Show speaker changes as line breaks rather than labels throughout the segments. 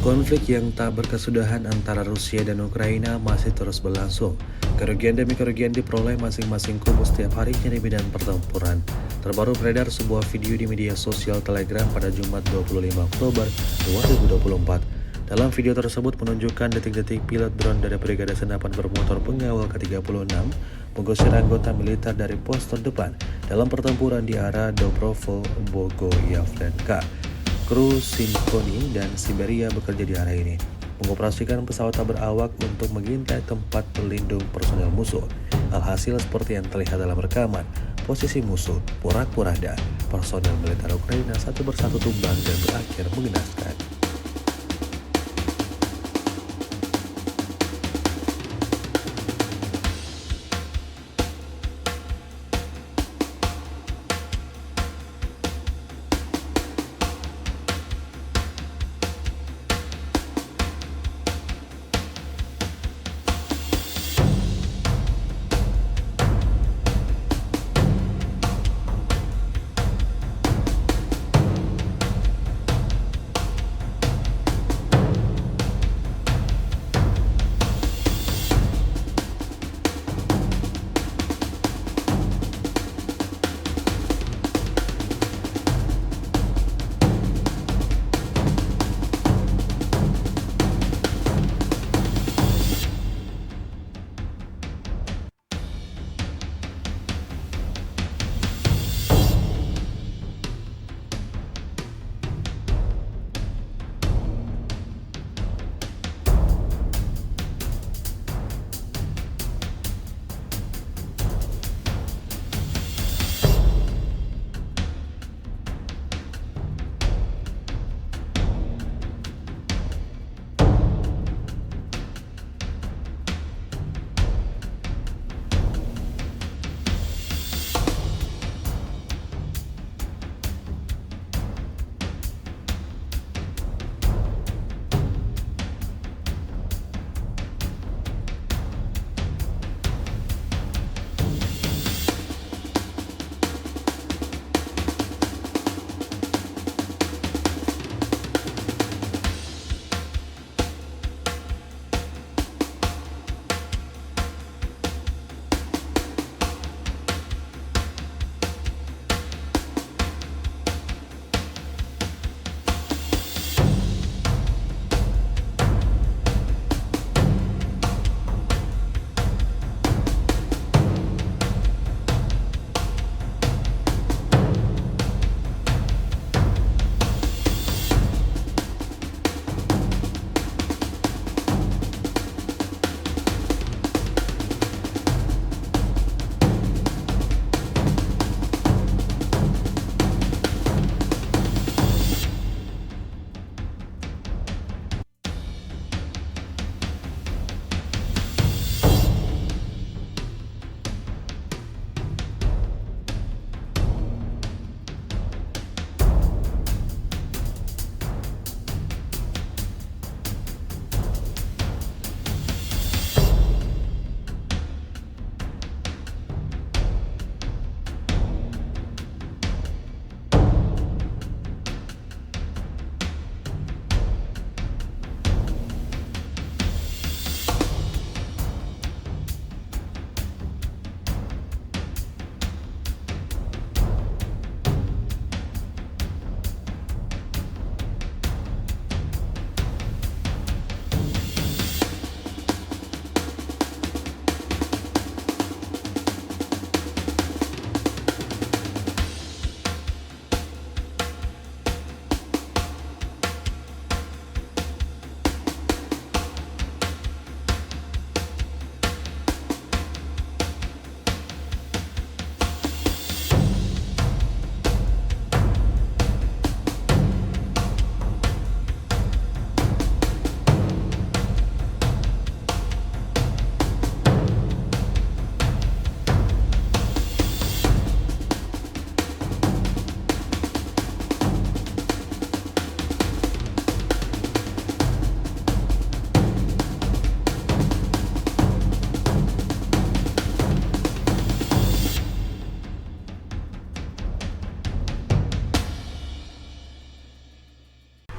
Konflik yang tak berkesudahan antara Rusia dan Ukraina masih terus berlangsung. Kerugian demi kerugian diperoleh masing-masing kubu setiap harinya di medan pertempuran. Terbaru beredar sebuah video di media sosial Telegram pada Jumat 25 Oktober 2024. Dalam video tersebut menunjukkan detik-detik pilot drone dari Brigade Senapan Bermotor Pengawal ke-36 mengusir anggota militer dari pos terdepan dalam pertempuran di arah Dobrovol, dan Kru Sinkoni dan Siberia bekerja di arah ini, mengoperasikan pesawat tak berawak untuk mengintai tempat berlindung personel musuh. Alhasil seperti yang terlihat dalam rekaman, posisi musuh, porak-poranda, personel militer Ukraina Satu Persatu tumbang dan berakhir mengenaskan.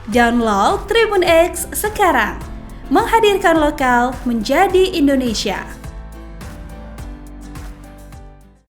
Download Tribun X sekarang. Menghadirkan lokal menjadi Indonesia.